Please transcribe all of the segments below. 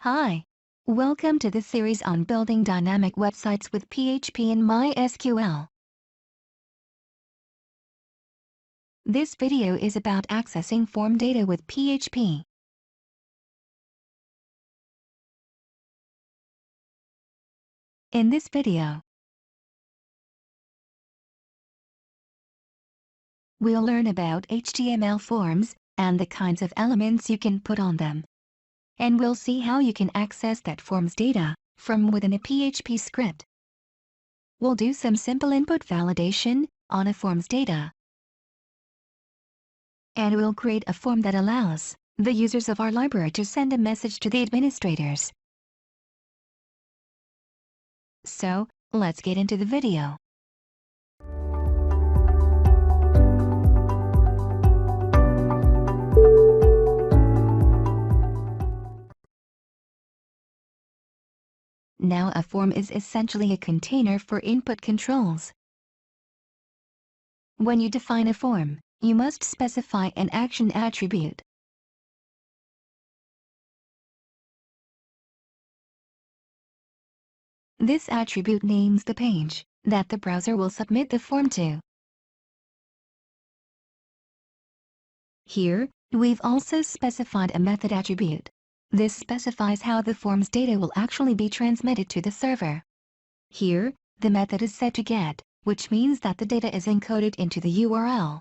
Hi. Welcome to the series on building dynamic websites with PHP and MySQL. This video is about accessing form data with PHP. In this video, we'll learn about HTML forms and the kinds of elements you can put on them. And we'll see how you can access that form's data from within a PHP script. We'll do some simple input validation on a form's data. And we'll create a form that allows the users of our library to send a message to the administrators. So, let's get into the video. Now a form is essentially a container for input controls. When you define a form, you must specify an action attribute. This attribute names the page that the browser will submit the form to. Here, we've also specified a method attribute. This specifies how the form's data will actually be transmitted to the server. Here, the method is set to get, which means that the data is encoded into the URL.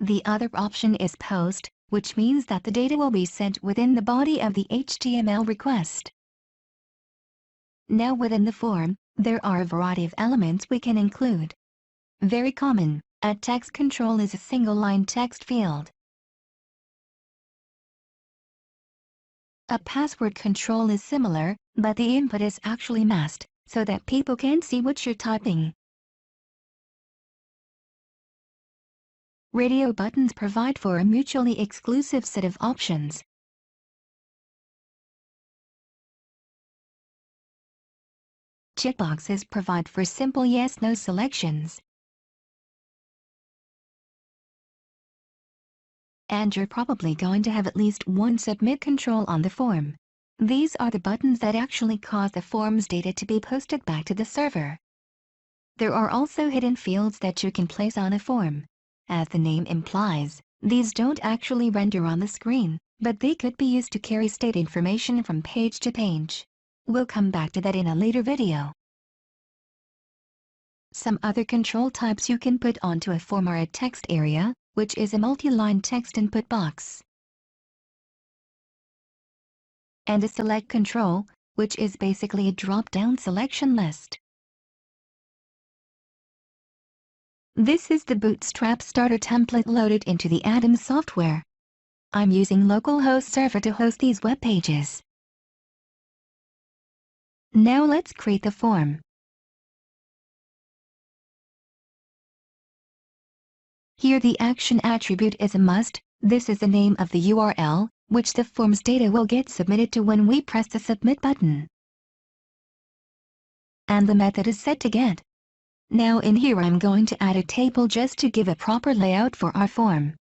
The other option is post, which means that the data will be sent within the body of the HTML request. Now within the form, there are a variety of elements we can include. Very common, a text control is a single-line text field. A password control is similar, but the input is actually masked, so that people can't see what you're typing. Radio buttons provide for a mutually exclusive set of options. Checkboxes provide for simple yes/no selections. And you're probably going to have at least one submit control on the form. These are the buttons that actually cause the form's data to be posted back to the server. There are also hidden fields that you can place on a form. As the name implies, these don't actually render on the screen, but they could be used to carry state information from page to page. We'll come back to that in a later video. Some other control types you can put onto a form are a text area, which is a multi-line text input box, and a select control, which is basically a drop-down selection list. This is the Bootstrap starter template loaded into the add-in software. I'm using localhost server to host these web pages. Now let's create the form. Here the action attribute is a must. This is the name of the URL, which the form's data will get submitted to when we press the submit button. And the method is set to get. Now in here I'm going to add a table just to give a proper layout for our form.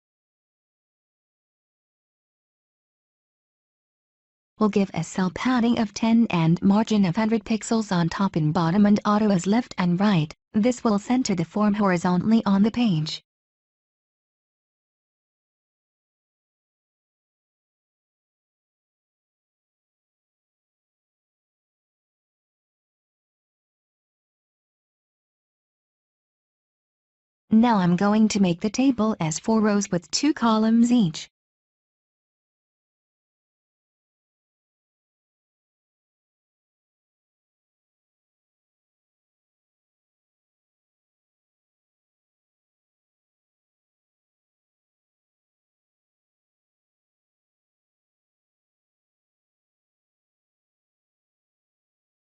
We'll give a cell padding of 10 and margin of 100 pixels on top and bottom and auto as left and right. This will center the form horizontally on the page. Now I'm going to make the table as 4 rows with 2 columns each.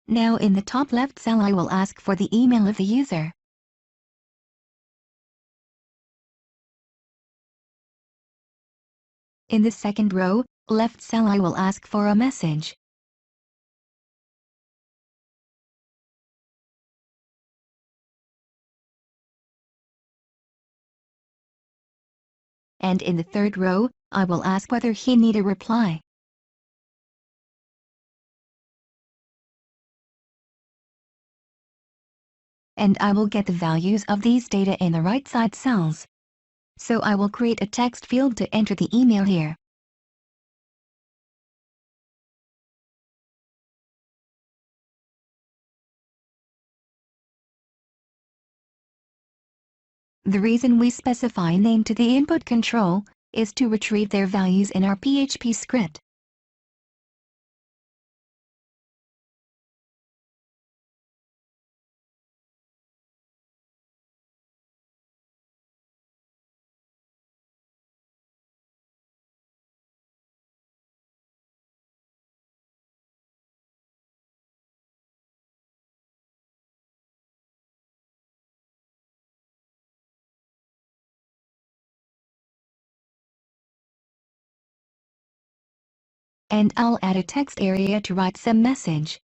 Now in the top left cell I will ask for the email of the user. In the second row, left cell I will ask for a message. And in the third row, I will ask whether he need a reply. and I will get the values of these data in the right side cells. So I will create a text field to enter the email here. The reason we specify name to the input control is to retrieve their values in our PHP script. And I'll add a text area to write some message.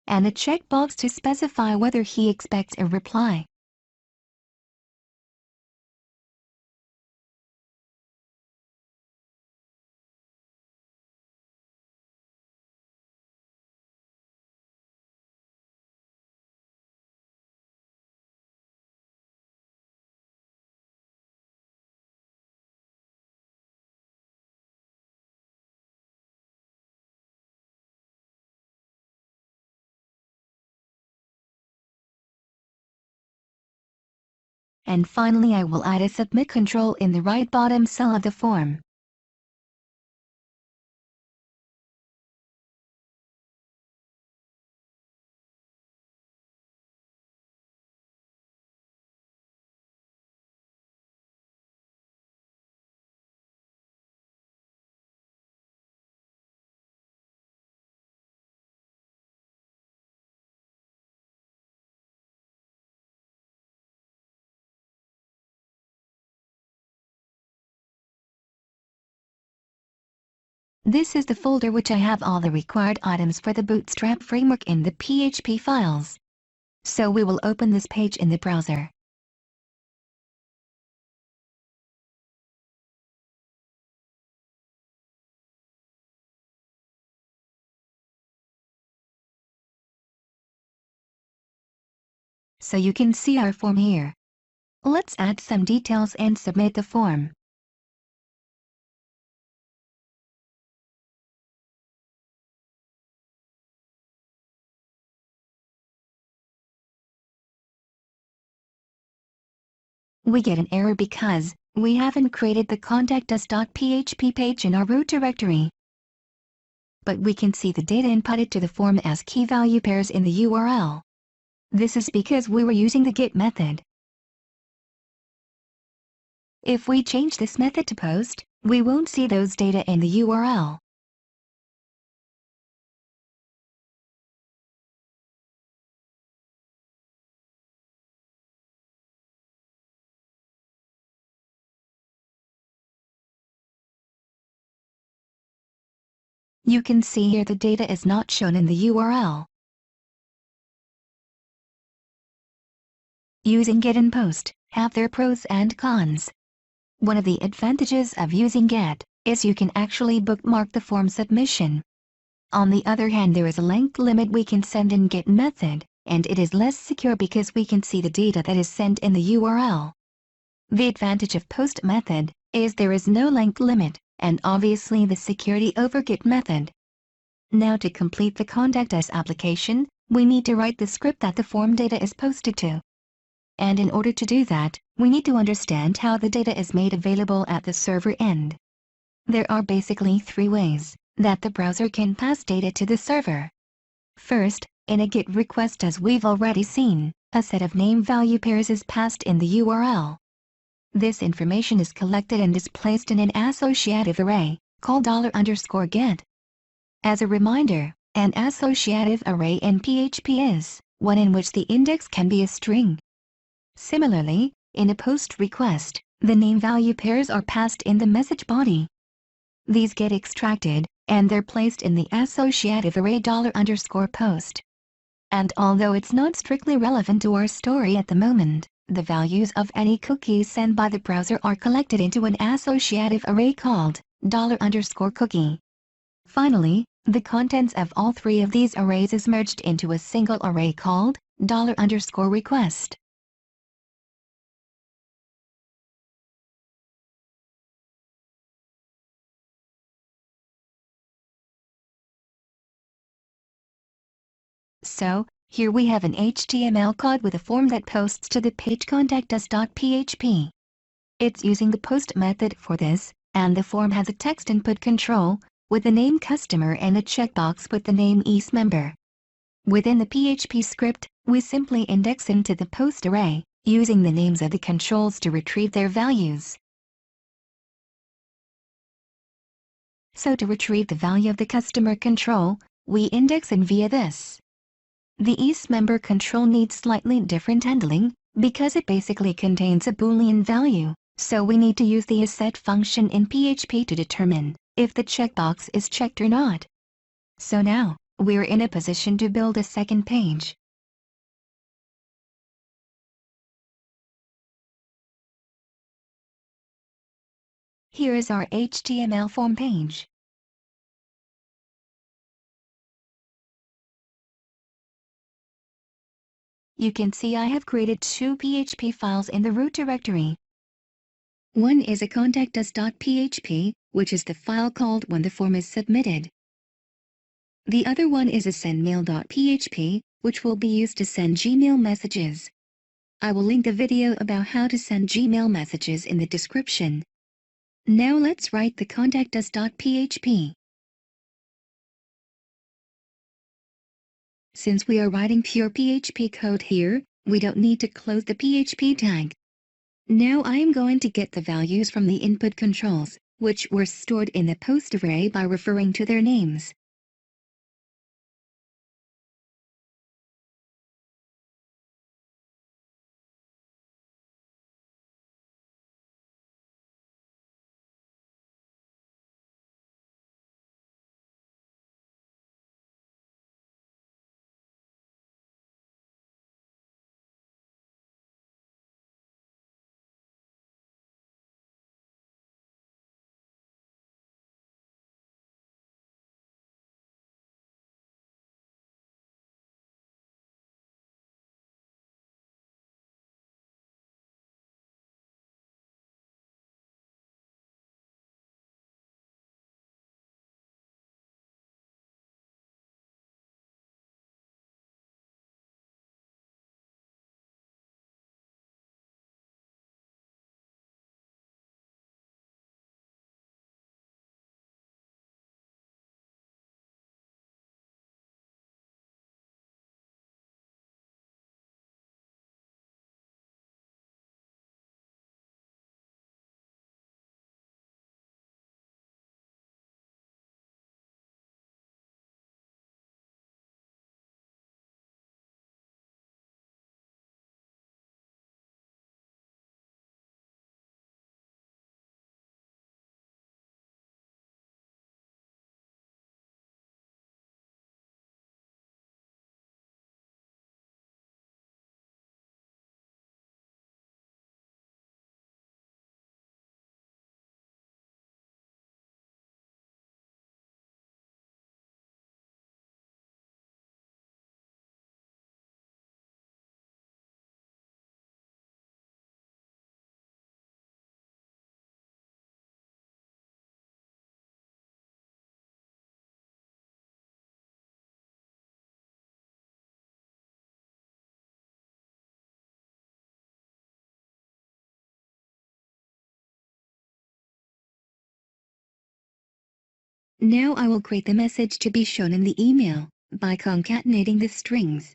And a checkbox to specify whether he expects a reply. And finally I will add a submit control in the right bottom cell of the form. This is the folder which I have all the required items for the Bootstrap framework in the PHP files. So we will open this page in the browser. So you can see our form here. Let's add some details and submit the form. We get an error because we haven't created the contact.us.php page in our root directory. But we can see the data inputted to the form as key value pairs in the URL. This is because we were using the get method. If we change this method to post, we won't see those data in the URL. You can see here the data is not shown in the URL. Using get and post have their pros and cons. One of the advantages of using get is you can actually bookmark the form submission. On the other hand, there is a length limit we can send in get method, and it is less secure because we can see the data that is sent in the URL. The advantage of post method is there is no length limit, and obviously the security over get method. Now to complete the contact us application, we need to write the script that the form data is posted to. And in order to do that, we need to understand how the data is made available at the server end. There are basically three ways that the browser can pass data to the server. First, in a GET request, as we've already seen, a set of name value pairs is passed in the URL. This information is collected and is placed in an associative array, called $_get. As a reminder, an associative array in PHP is one in which the index can be a string. Similarly, in a POST request, the name value pairs are passed in the message body. These get extracted, and they're placed in the associative array $_post. And although it's not strictly relevant to our story at the moment, the values of any cookies sent by the browser are collected into an associative array called $_cookie. Finally, the contents of all three of these arrays is merged into a single array called $_request. So, here we have an HTML code with a form that posts to the page contactus.php. It's using the post method for this, and the form has a text input control, with the name customer and a checkbox with the name EASE-member. Within the PHP script, we simply index into the post array, using the names of the controls to retrieve their values. So to retrieve the value of the customer control, we index in via this. The EASE-member control needs slightly different handling, because it basically contains a Boolean value, so we need to use the isSet function in PHP to determine if the checkbox is checked or not. So now, we're in a position to build a second page. Here is our HTML form page. You can see I have created two PHP files in the root directory. One is a contactus.php, which is the file called when the form is submitted. The other one is a sendmail.php, which will be used to send Gmail messages. I will link a video about how to send Gmail messages in the description. Now let's write the contactus.php. Since we are writing pure PHP code here, we don't need to close the PHP tag. Now I am going to get the values from the input controls, which were stored in the post array by referring to their names. Now I will create the message to be shown in the email by concatenating the strings.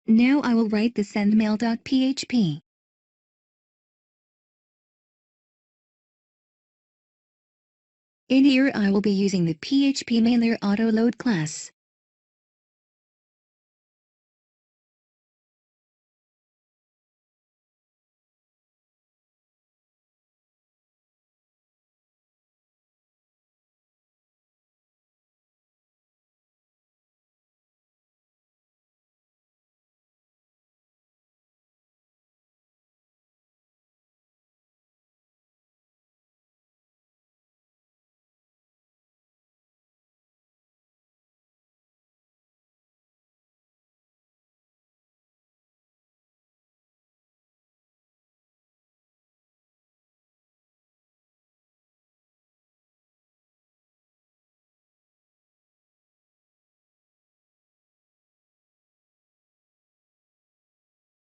Now I will write the sendmail.php. In here I will be using the PHPMailer autoload class.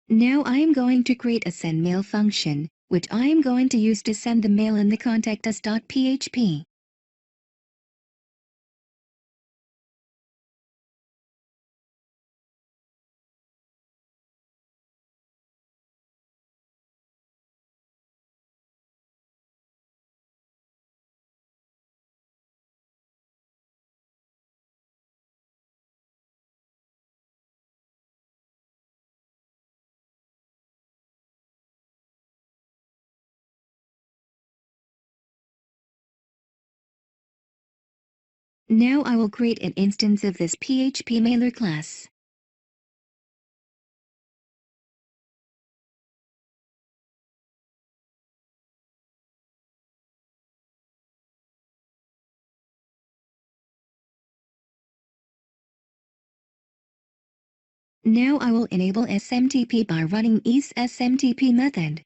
Now I am going to create a sendMail function, which I am going to use to send the mail in the contactus.php. Now I will create an instance of this PHPMailer class. Now I will enable SMTP by running isSMTP method.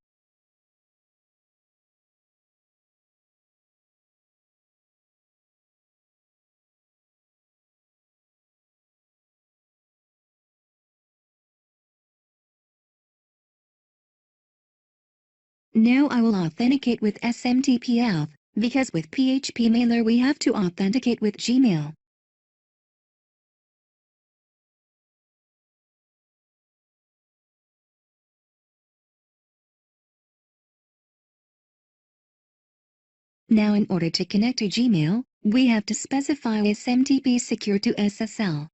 Now I will authenticate with SMTP-auth, because with PHPMailer we have to authenticate with Gmail. Now in order to connect to Gmail, we have to specify SMTP secure to SSL.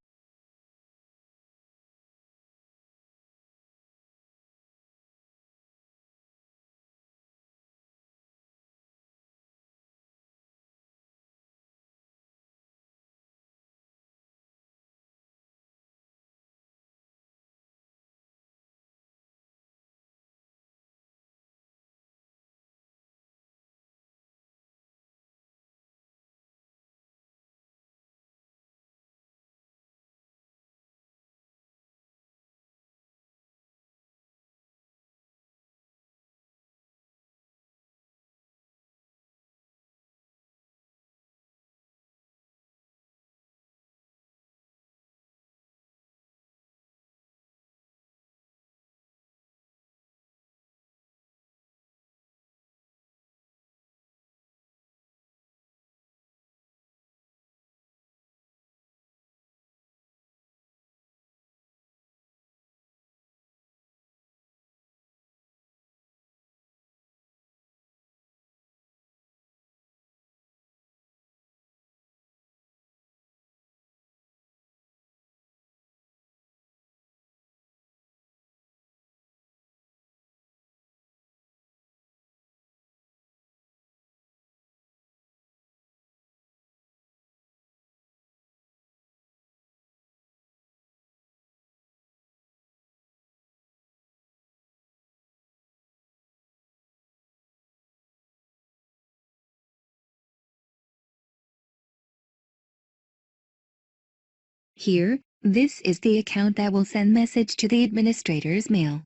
Here, this is the account that will send message to the administrator's mail.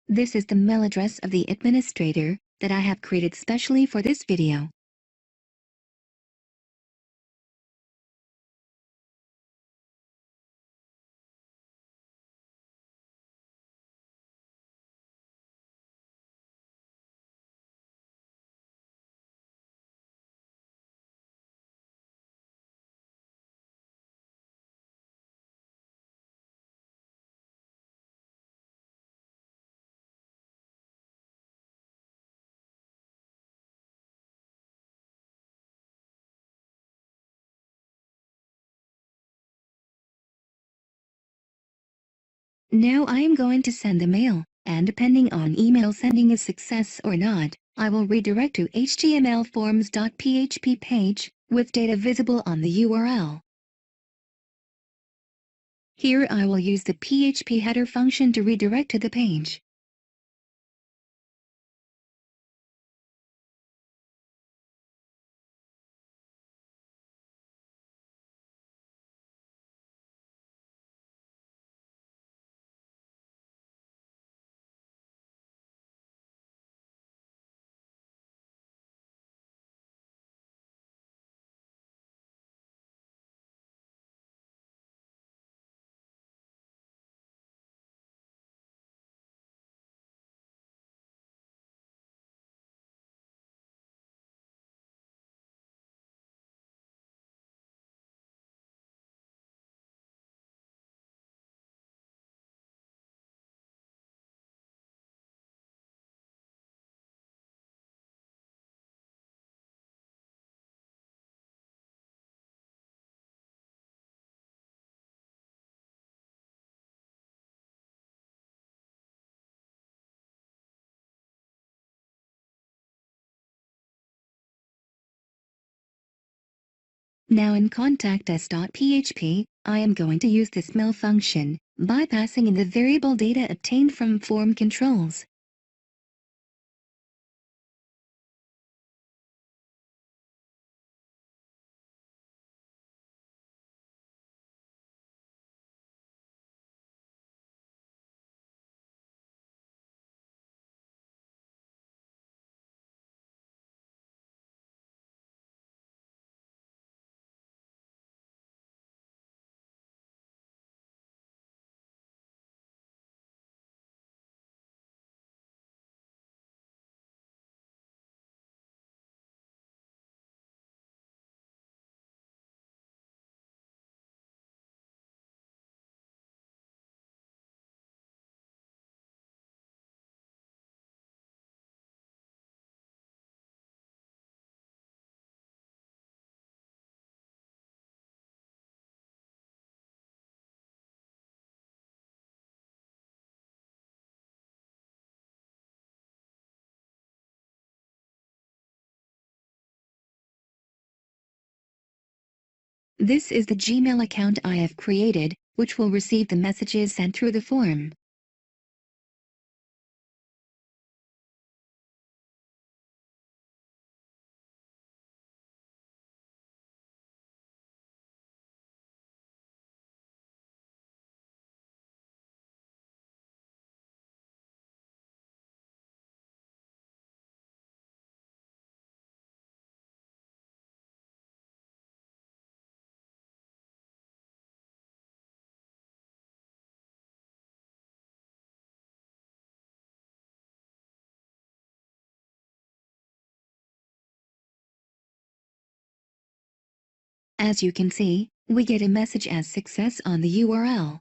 This is the mail address of the administrator that I have created specially for this video. Now I am going to send the mail, and depending on email sending a success or not, I will redirect to htmlforms.php page with data visible on the URL. Here I will use the PHP header function to redirect to the page. Now in contact us.php, I am going to use this mail function by passing in the variable data obtained from form controls. This is the Gmail account I have created, which will receive the messages sent through the form. As you can see, we get a message as success on the URL.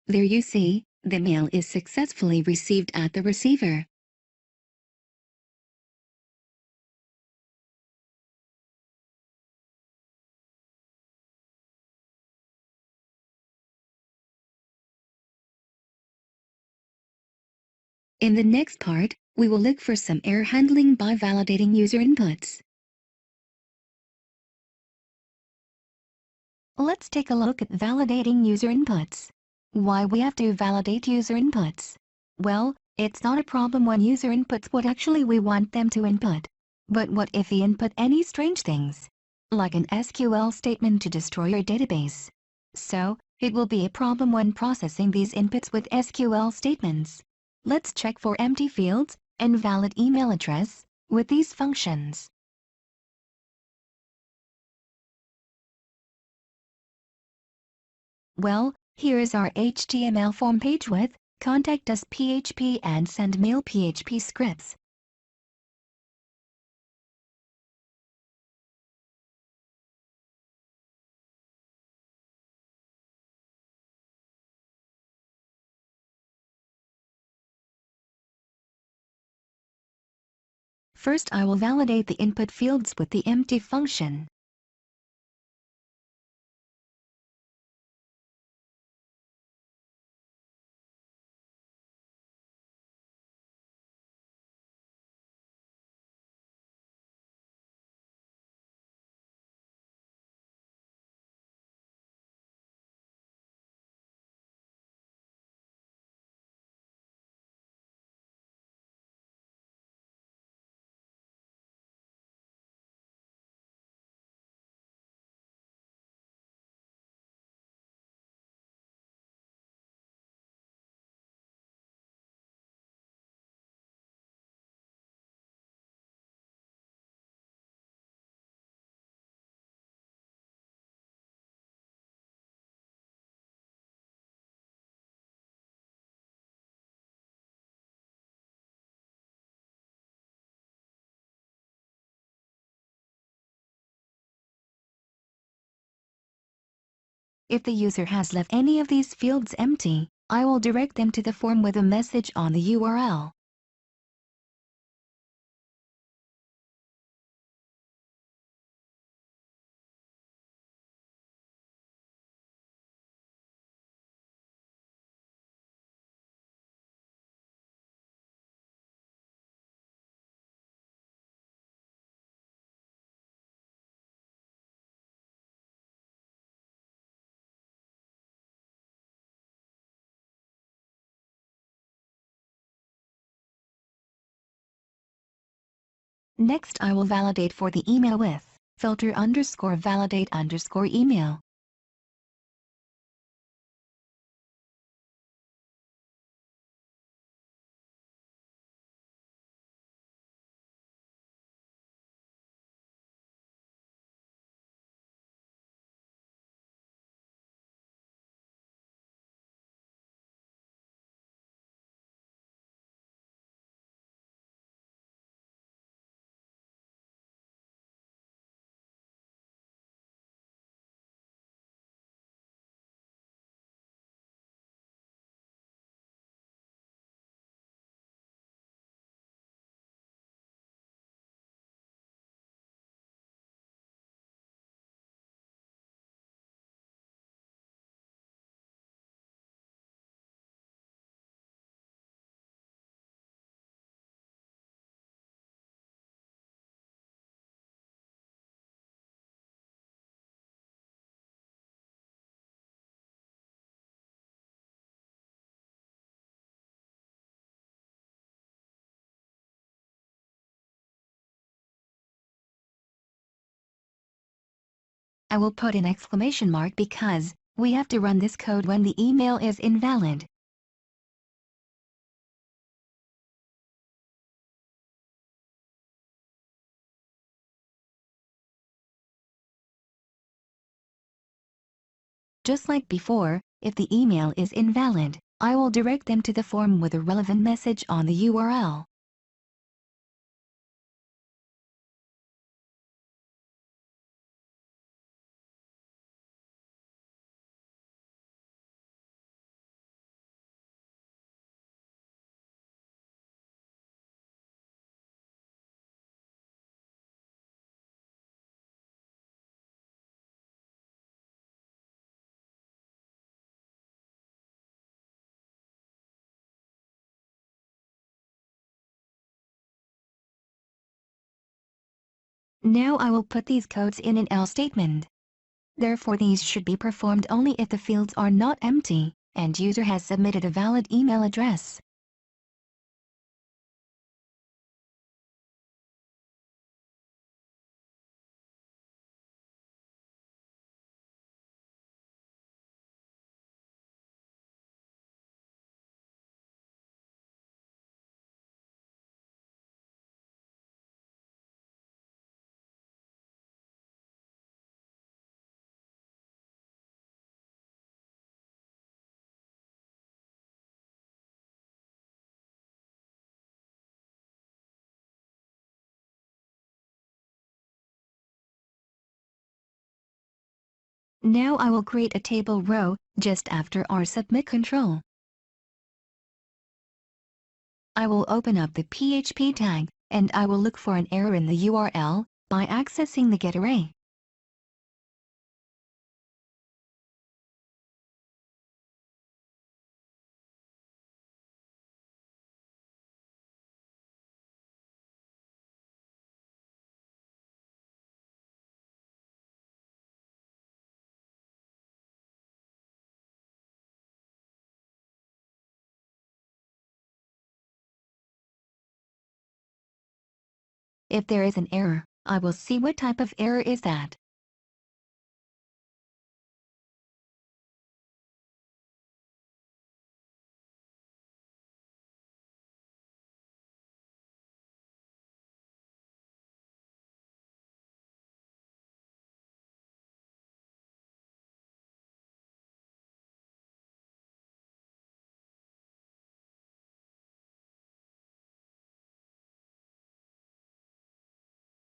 There you see, the mail is successfully received at the receiver. In the next part, we will look for some error handling by validating user inputs. Let's take a look at validating user inputs. Why we have to validate user inputs? Well, It's not a problem when user inputs what actually we want them to input. But what if we input any strange things? Like an SQL statement to destroy your database. So, it will be a problem when processing these inputs with SQL statements. Let's check for empty fields, and valid email address, with these functions. Well, here is our HTML form page with Contact Us PHP and Send Mail PHP scripts. First I will validate the input fields with the empty function. If the user has left any of these fields empty, I will direct them to the form with a message on the URL. Next I will validate for the email with filter_validate_email. I will put an exclamation mark because we have to run this code when the email is invalid. Just like before, if the email is invalid, I will direct them to the form with a relevant message on the URL. Now I will put these codes in an else statement. Therefore these should be performed only if the fields are not empty, and user has submitted a valid email address. Now I will create a table row just after our submit control. I will open up the PHP tag, and I will look for an error in the URL by accessing the getArray. If there is an error, I will see what type of error is that.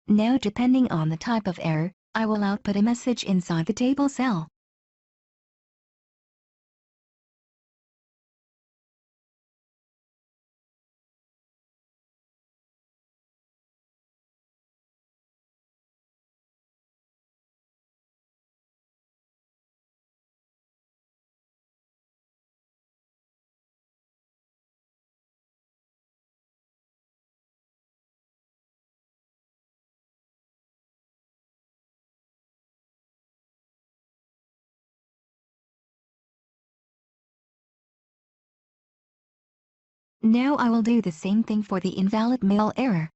Now, depending on the type of error, I will output a message inside the table cell. Now I will do the same thing for the invalid mail error.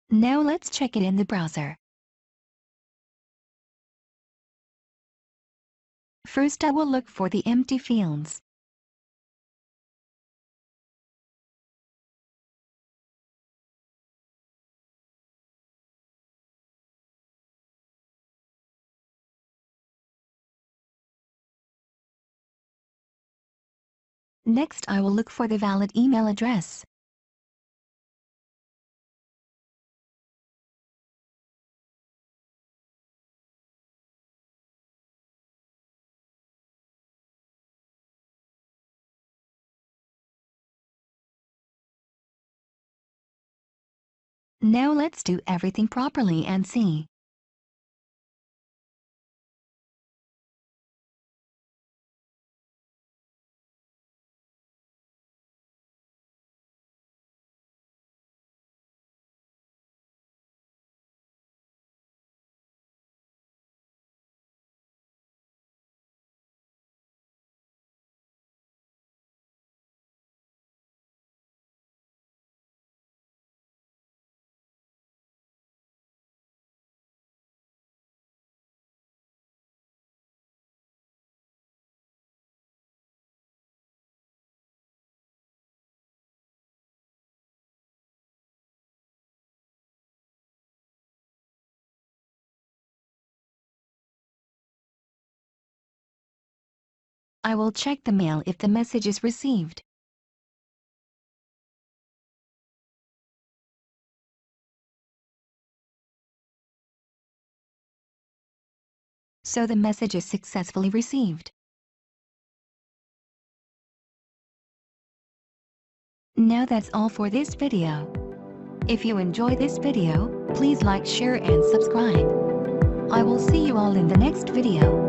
Now let's check it in the browser. First, I will look for the empty fields. Next, I will look for the valid email address. Now let's do everything properly and see. I will check the mail if the message is received. So the message is successfully received. Now that's all for this video. If you enjoy this video, please like, share and subscribe. I will see you all in the next video.